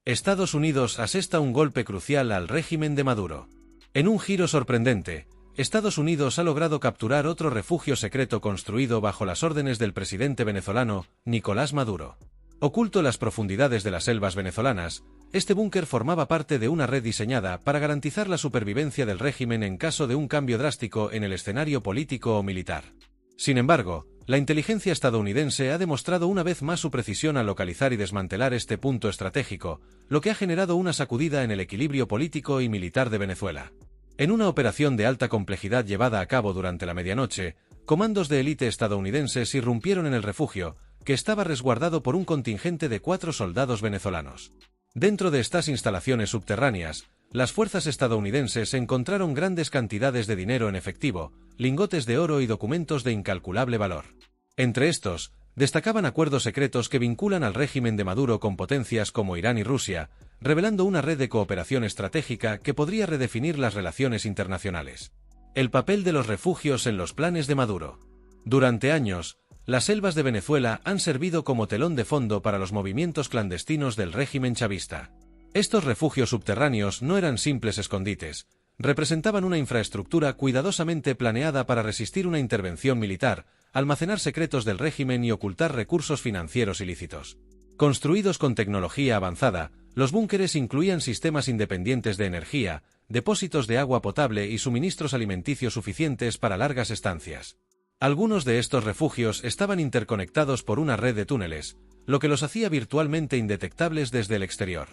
Estados Unidos asesta un golpe crucial al régimen de Maduro. En un giro sorprendente, Estados Unidos ha logrado capturar otro refugio secreto construido bajo las órdenes del presidente venezolano, Nicolás Maduro. Oculto en las profundidades de las selvas venezolanas, este búnker formaba parte de una red diseñada para garantizar la supervivencia del régimen en caso de un cambio drástico en el escenario político o militar. Sin embargo, la inteligencia estadounidense ha demostrado una vez más su precisión al localizar y desmantelar este punto estratégico, lo que ha generado una sacudida en el equilibrio político y militar de Venezuela. En una operación de alta complejidad llevada a cabo durante la medianoche, comandos de élite estadounidenses irrumpieron en el refugio, que estaba resguardado por un contingente de 4 soldados venezolanos. Dentro de estas instalaciones subterráneas, las fuerzas estadounidenses encontraron grandes cantidades de dinero en efectivo, lingotes de oro y documentos de incalculable valor. Entre estos, destacaban acuerdos secretos que vinculan al régimen de Maduro con potencias como Irán y Rusia, revelando una red de cooperación estratégica que podría redefinir las relaciones internacionales. El papel de los refugios en los planes de Maduro. Durante años, las selvas de Venezuela han servido como telón de fondo para los movimientos clandestinos del régimen chavista. Estos refugios subterráneos no eran simples escondites, representaban una infraestructura cuidadosamente planeada para resistir una intervención militar, almacenar secretos del régimen y ocultar recursos financieros ilícitos. Construidos con tecnología avanzada, los búnkeres incluían sistemas independientes de energía, depósitos de agua potable y suministros alimenticios suficientes para largas estancias. Algunos de estos refugios estaban interconectados por una red de túneles, lo que los hacía virtualmente indetectables desde el exterior.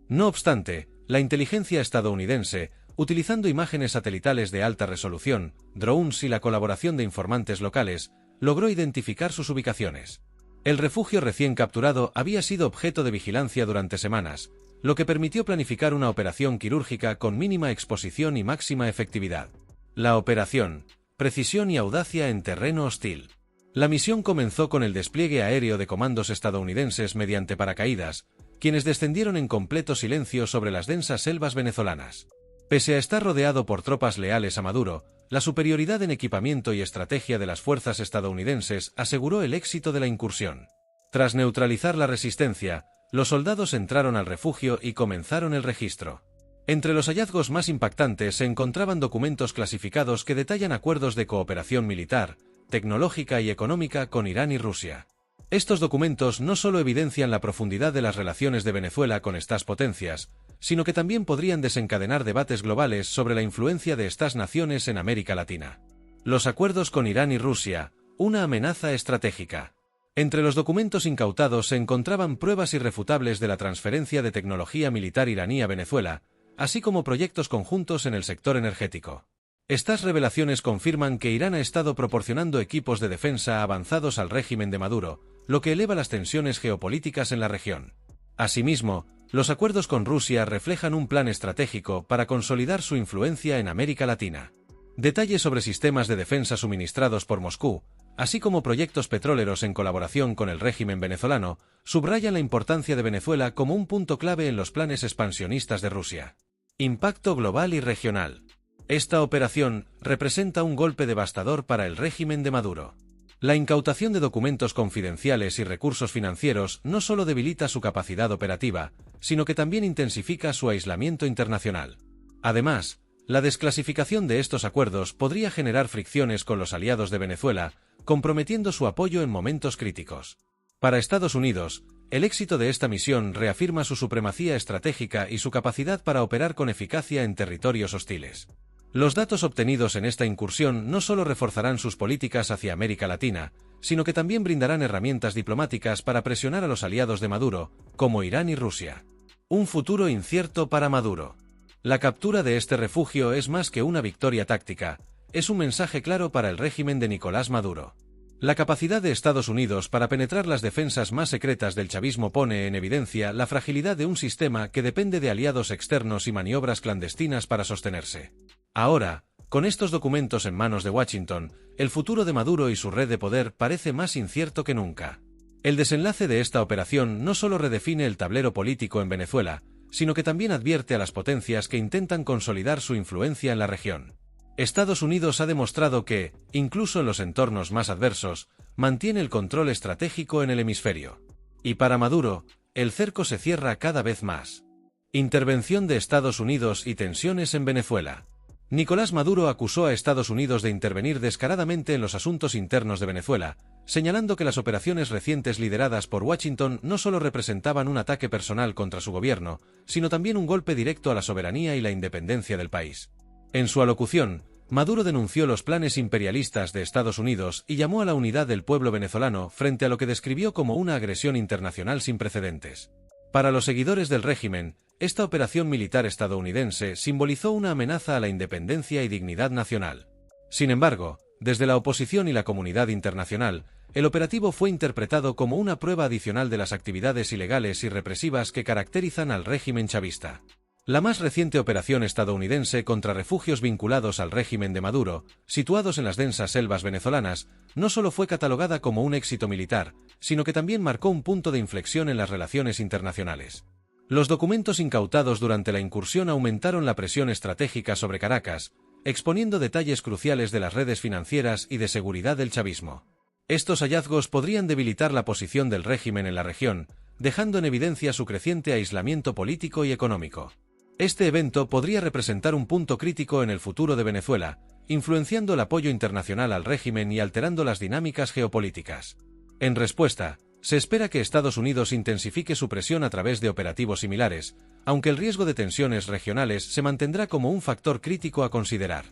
No obstante, la inteligencia estadounidense, utilizando imágenes satelitales de alta resolución, drones y la colaboración de informantes locales, logró identificar sus ubicaciones. El refugio recién capturado había sido objeto de vigilancia durante semanas, lo que permitió planificar una operación quirúrgica con mínima exposición y máxima efectividad. La operación, precisión y audacia en terreno hostil. La misión comenzó con el despliegue aéreo de comandos estadounidenses mediante paracaídas, quienes descendieron en completo silencio sobre las densas selvas venezolanas. Pese a estar rodeado por tropas leales a Maduro, la superioridad en equipamiento y estrategia de las fuerzas estadounidenses aseguró el éxito de la incursión. Tras neutralizar la resistencia, los soldados entraron al refugio y comenzaron el registro. Entre los hallazgos más impactantes se encontraban documentos clasificados que detallan acuerdos de cooperación militar, tecnológica y económica con Irán y Rusia. Estos documentos no solo evidencian la profundidad de las relaciones de Venezuela con estas potencias, sino que también podrían desencadenar debates globales sobre la influencia de estas naciones en América Latina. Los acuerdos con Irán y Rusia, una amenaza estratégica. Entre los documentos incautados se encontraban pruebas irrefutables de la transferencia de tecnología militar iraní a Venezuela, así como proyectos conjuntos en el sector energético. Estas revelaciones confirman que Irán ha estado proporcionando equipos de defensa avanzados al régimen de Maduro, lo que eleva las tensiones geopolíticas en la región. Asimismo, los acuerdos con Rusia reflejan un plan estratégico para consolidar su influencia en América Latina. Detalles sobre sistemas de defensa suministrados por Moscú, así como proyectos petroleros en colaboración con el régimen venezolano, subrayan la importancia de Venezuela como un punto clave en los planes expansionistas de Rusia. Impacto global y regional. Esta operación representa un golpe devastador para el régimen de Maduro. La incautación de documentos confidenciales y recursos financieros no solo debilita su capacidad operativa, sino que también intensifica su aislamiento internacional. Además, la desclasificación de estos acuerdos podría generar fricciones con los aliados de Venezuela, comprometiendo su apoyo en momentos críticos. Para Estados Unidos, el éxito de esta misión reafirma su supremacía estratégica y su capacidad para operar con eficacia en territorios hostiles. Los datos obtenidos en esta incursión no solo reforzarán sus políticas hacia América Latina, sino que también brindarán herramientas diplomáticas para presionar a los aliados de Maduro, como Irán y Rusia. Un futuro incierto para Maduro. La captura de este refugio es más que una victoria táctica, es un mensaje claro para el régimen de Nicolás Maduro. La capacidad de Estados Unidos para penetrar las defensas más secretas del chavismo pone en evidencia la fragilidad de un sistema que depende de aliados externos y maniobras clandestinas para sostenerse. Ahora, con estos documentos en manos de Washington, el futuro de Maduro y su red de poder parece más incierto que nunca. El desenlace de esta operación no solo redefine el tablero político en Venezuela, sino que también advierte a las potencias que intentan consolidar su influencia en la región. Estados Unidos ha demostrado que, incluso en los entornos más adversos, mantiene el control estratégico en el hemisferio. Y para Maduro, el cerco se cierra cada vez más. Intervención de Estados Unidos y tensiones en Venezuela. Nicolás Maduro acusó a Estados Unidos de intervenir descaradamente en los asuntos internos de Venezuela, señalando que las operaciones recientes lideradas por Washington no solo representaban un ataque personal contra su gobierno, sino también un golpe directo a la soberanía y la independencia del país. En su alocución, Maduro denunció los planes imperialistas de Estados Unidos y llamó a la unidad del pueblo venezolano frente a lo que describió como una agresión internacional sin precedentes. Para los seguidores del régimen, esta operación militar estadounidense simbolizó una amenaza a la independencia y dignidad nacional. Sin embargo, desde la oposición y la comunidad internacional, el operativo fue interpretado como una prueba adicional de las actividades ilegales y represivas que caracterizan al régimen chavista. La más reciente operación estadounidense contra refugios vinculados al régimen de Maduro, situados en las densas selvas venezolanas, no solo fue catalogada como un éxito militar, sino que también marcó un punto de inflexión en las relaciones internacionales. Los documentos incautados durante la incursión aumentaron la presión estratégica sobre Caracas, exponiendo detalles cruciales de las redes financieras y de seguridad del chavismo. Estos hallazgos podrían debilitar la posición del régimen en la región, dejando en evidencia su creciente aislamiento político y económico. Este evento podría representar un punto crítico en el futuro de Venezuela, influenciando el apoyo internacional al régimen y alterando las dinámicas geopolíticas. En respuesta, se espera que Estados Unidos intensifique su presión a través de operativos similares, aunque el riesgo de tensiones regionales se mantendrá como un factor crítico a considerar.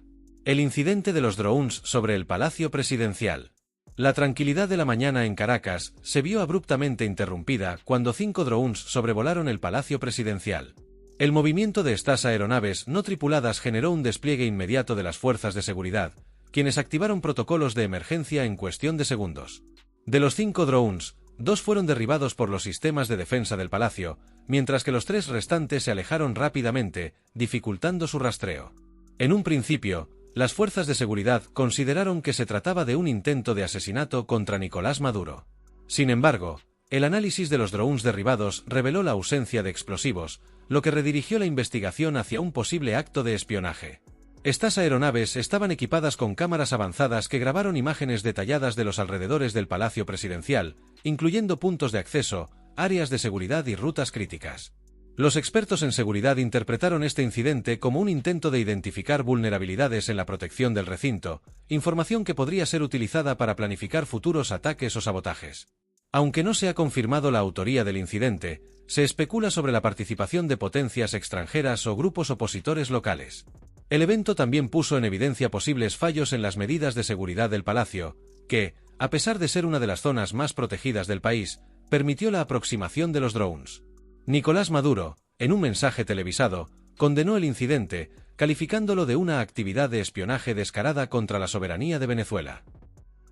El incidente de los drones sobre el Palacio Presidencial. La tranquilidad de la mañana en Caracas se vio abruptamente interrumpida cuando 5 drones sobrevolaron el Palacio Presidencial. El movimiento de estas aeronaves no tripuladas generó un despliegue inmediato de las fuerzas de seguridad, quienes activaron protocolos de emergencia en cuestión de segundos. De los 5 drones, 2 fueron derribados por los sistemas de defensa del palacio, mientras que los 3 restantes se alejaron rápidamente, dificultando su rastreo. En un principio, las fuerzas de seguridad consideraron que se trataba de un intento de asesinato contra Nicolás Maduro. Sin embargo, el análisis de los drones derribados reveló la ausencia de explosivos, lo que redirigió la investigación hacia un posible acto de espionaje. Estas aeronaves estaban equipadas con cámaras avanzadas que grabaron imágenes detalladas de los alrededores del Palacio Presidencial, incluyendo puntos de acceso, áreas de seguridad y rutas críticas. Los expertos en seguridad interpretaron este incidente como un intento de identificar vulnerabilidades en la protección del recinto, información que podría ser utilizada para planificar futuros ataques o sabotajes. Aunque no se ha confirmado la autoría del incidente, se especula sobre la participación de potencias extranjeras o grupos opositores locales. El evento también puso en evidencia posibles fallos en las medidas de seguridad del palacio, que, a pesar de ser una de las zonas más protegidas del país, permitió la aproximación de los drones. Nicolás Maduro, en un mensaje televisado, condenó el incidente, calificándolo de una actividad de espionaje descarada contra la soberanía de Venezuela.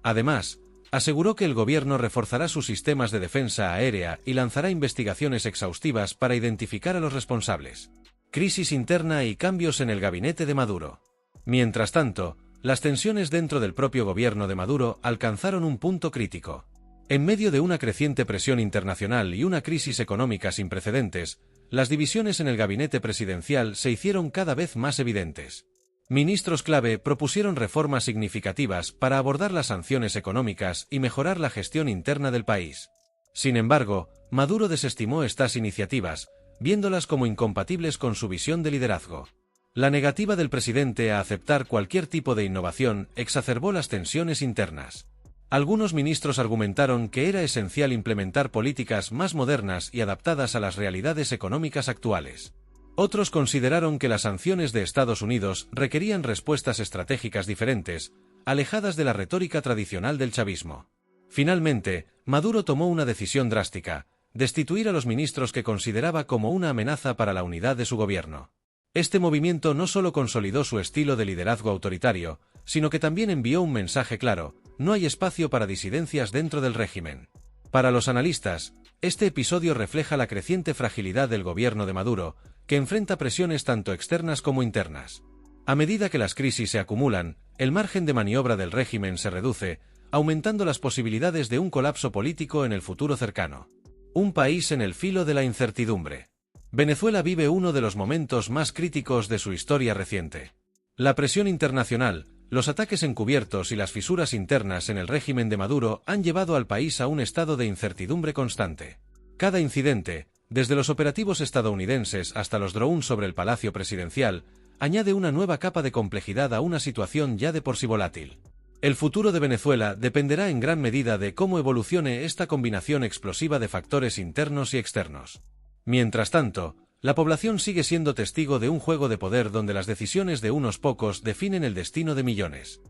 Además, aseguró que el gobierno reforzará sus sistemas de defensa aérea y lanzará investigaciones exhaustivas para identificar a los responsables. Crisis interna y cambios en el gabinete de Maduro. Mientras tanto, las tensiones dentro del propio gobierno de Maduro alcanzaron un punto crítico. En medio de una creciente presión internacional y una crisis económica sin precedentes, las divisiones en el gabinete presidencial se hicieron cada vez más evidentes. Ministros clave propusieron reformas significativas para abordar las sanciones económicas y mejorar la gestión interna del país. Sin embargo, Maduro desestimó estas iniciativas, viéndolas como incompatibles con su visión de liderazgo. La negativa del presidente a aceptar cualquier tipo de innovación exacerbó las tensiones internas. Algunos ministros argumentaron que era esencial implementar políticas más modernas y adaptadas a las realidades económicas actuales. Otros consideraron que las sanciones de Estados Unidos requerían respuestas estratégicas diferentes, alejadas de la retórica tradicional del chavismo. Finalmente, Maduro tomó una decisión drástica: destituir a los ministros que consideraba como una amenaza para la unidad de su gobierno. Este movimiento no solo consolidó su estilo de liderazgo autoritario, sino que también envió un mensaje claro: no hay espacio para disidencias dentro del régimen. Para los analistas, este episodio refleja la creciente fragilidad del gobierno de Maduro, que enfrenta presiones tanto externas como internas. A medida que las crisis se acumulan, el margen de maniobra del régimen se reduce, aumentando las posibilidades de un colapso político en el futuro cercano. Un país en el filo de la incertidumbre. Venezuela vive uno de los momentos más críticos de su historia reciente. La presión internacional, los ataques encubiertos y las fisuras internas en el régimen de Maduro han llevado al país a un estado de incertidumbre constante. Cada incidente, desde los operativos estadounidenses hasta los drones sobre el Palacio Presidencial, añade una nueva capa de complejidad a una situación ya de por sí volátil. El futuro de Venezuela dependerá en gran medida de cómo evolucione esta combinación explosiva de factores internos y externos. Mientras tanto, la población sigue siendo testigo de un juego de poder donde las decisiones de unos pocos definen el destino de millones.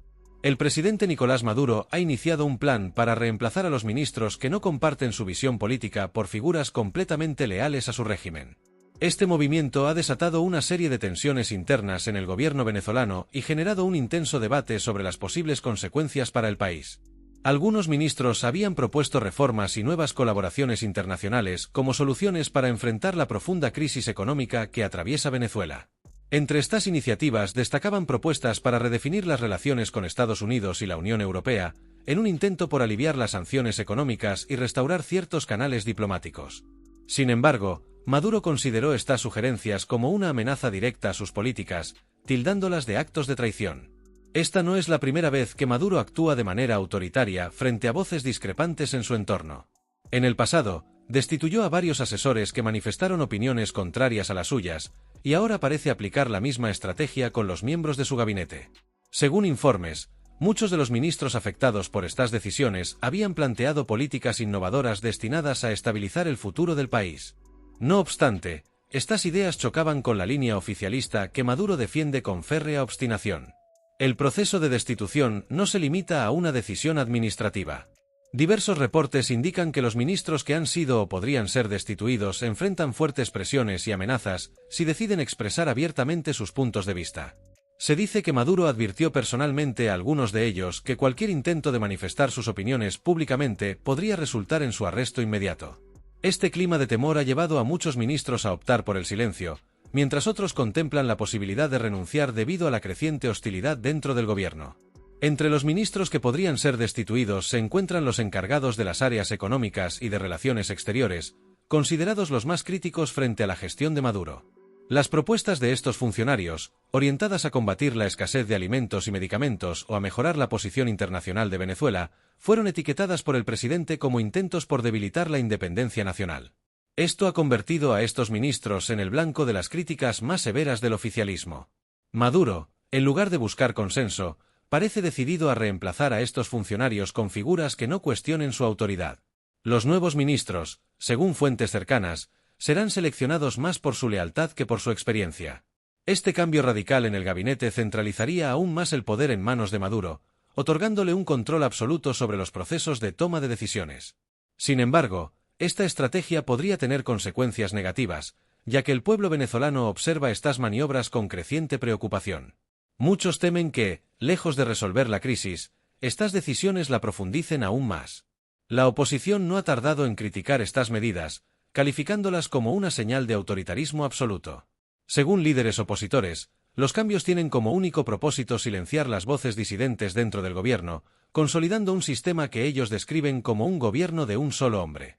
El presidente Nicolás Maduro ha iniciado un plan para reemplazar a los ministros que no comparten su visión política por figuras completamente leales a su régimen. Este movimiento ha desatado una serie de tensiones internas en el gobierno venezolano y generado un intenso debate sobre las posibles consecuencias para el país. Algunos ministros habían propuesto reformas y nuevas colaboraciones internacionales como soluciones para enfrentar la profunda crisis económica que atraviesa Venezuela. Entre estas iniciativas destacaban propuestas para redefinir las relaciones con Estados Unidos y la Unión Europea, en un intento por aliviar las sanciones económicas y restaurar ciertos canales diplomáticos. Sin embargo, Maduro consideró estas sugerencias como una amenaza directa a sus políticas, tildándolas de actos de traición. Esta no es la primera vez que Maduro actúa de manera autoritaria frente a voces discrepantes en su entorno. En el pasado, destituyó a varios asesores que manifestaron opiniones contrarias a las suyas, y ahora parece aplicar la misma estrategia con los miembros de su gabinete. Según informes, muchos de los ministros afectados por estas decisiones habían planteado políticas innovadoras destinadas a estabilizar el futuro del país. No obstante, estas ideas chocaban con la línea oficialista que Maduro defiende con férrea obstinación. El proceso de destitución no se limita a una decisión administrativa. Diversos reportes indican que los ministros que han sido o podrían ser destituidos enfrentan fuertes presiones y amenazas si deciden expresar abiertamente sus puntos de vista. Se dice que Maduro advirtió personalmente a algunos de ellos que cualquier intento de manifestar sus opiniones públicamente podría resultar en su arresto inmediato. Este clima de temor ha llevado a muchos ministros a optar por el silencio, mientras otros contemplan la posibilidad de renunciar debido a la creciente hostilidad dentro del gobierno. Entre los ministros que podrían ser destituidos se encuentran los encargados de las áreas económicas y de relaciones exteriores, considerados los más críticos frente a la gestión de Maduro. Las propuestas de estos funcionarios, orientadas a combatir la escasez de alimentos y medicamentos o a mejorar la posición internacional de Venezuela, fueron etiquetadas por el presidente como intentos por debilitar la independencia nacional. Esto ha convertido a estos ministros en el blanco de las críticas más severas del oficialismo. Maduro, en lugar de buscar consenso, parece decidido a reemplazar a estos funcionarios con figuras que no cuestionen su autoridad. Los nuevos ministros, según fuentes cercanas, serán seleccionados más por su lealtad que por su experiencia. Este cambio radical en el gabinete centralizaría aún más el poder en manos de Maduro, otorgándole un control absoluto sobre los procesos de toma de decisiones. Sin embargo, esta estrategia podría tener consecuencias negativas, ya que el pueblo venezolano observa estas maniobras con creciente preocupación. Muchos temen que, lejos de resolver la crisis, estas decisiones la profundicen aún más. La oposición no ha tardado en criticar estas medidas, calificándolas como una señal de autoritarismo absoluto. Según líderes opositores, los cambios tienen como único propósito silenciar las voces disidentes dentro del gobierno, consolidando un sistema que ellos describen como un gobierno de un solo hombre.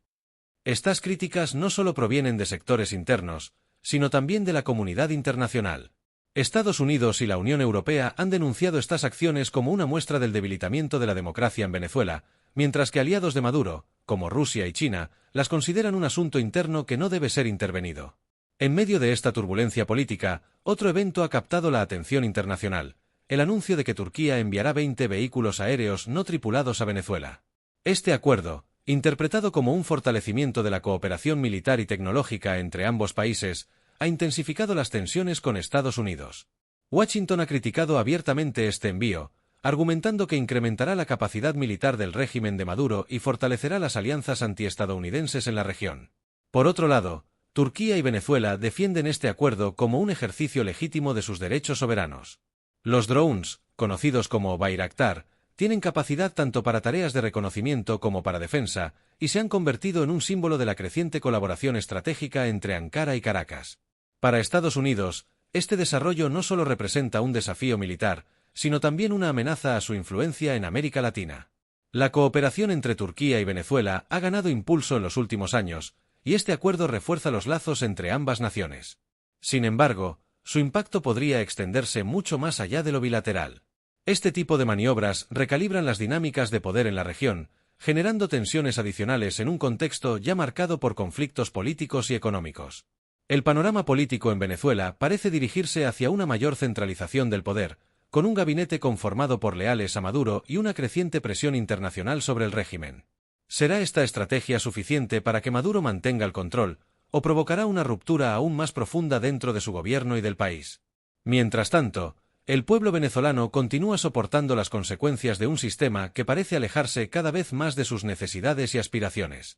Estas críticas no solo provienen de sectores internos, sino también de la comunidad internacional. Estados Unidos y la Unión Europea han denunciado estas acciones como una muestra del debilitamiento de la democracia en Venezuela, mientras que aliados de Maduro, como Rusia y China, las consideran un asunto interno que no debe ser intervenido. En medio de esta turbulencia política, otro evento ha captado la atención internacional: el anuncio de que Turquía enviará 20 vehículos aéreos no tripulados a Venezuela. Este acuerdo, interpretado como un fortalecimiento de la cooperación militar y tecnológica entre ambos países, ha intensificado las tensiones con Estados Unidos. Washington ha criticado abiertamente este envío, argumentando que incrementará la capacidad militar del régimen de Maduro y fortalecerá las alianzas antiestadounidenses en la región. Por otro lado, Turquía y Venezuela defienden este acuerdo como un ejercicio legítimo de sus derechos soberanos. Los drones, conocidos como Bayraktar, tienen capacidad tanto para tareas de reconocimiento como para defensa, y se han convertido en un símbolo de la creciente colaboración estratégica entre Ankara y Caracas. Para Estados Unidos, este desarrollo no solo representa un desafío militar, sino también una amenaza a su influencia en América Latina. La cooperación entre Turquía y Venezuela ha ganado impulso en los últimos años, y este acuerdo refuerza los lazos entre ambas naciones. Sin embargo, su impacto podría extenderse mucho más allá de lo bilateral. Este tipo de maniobras recalibran las dinámicas de poder en la región, generando tensiones adicionales en un contexto ya marcado por conflictos políticos y económicos. El panorama político en Venezuela parece dirigirse hacia una mayor centralización del poder, con un gabinete conformado por leales a Maduro y una creciente presión internacional sobre el régimen. ¿Será esta estrategia suficiente para que Maduro mantenga el control, o provocará una ruptura aún más profunda dentro de su gobierno y del país? Mientras tanto, el pueblo venezolano continúa soportando las consecuencias de un sistema que parece alejarse cada vez más de sus necesidades y aspiraciones.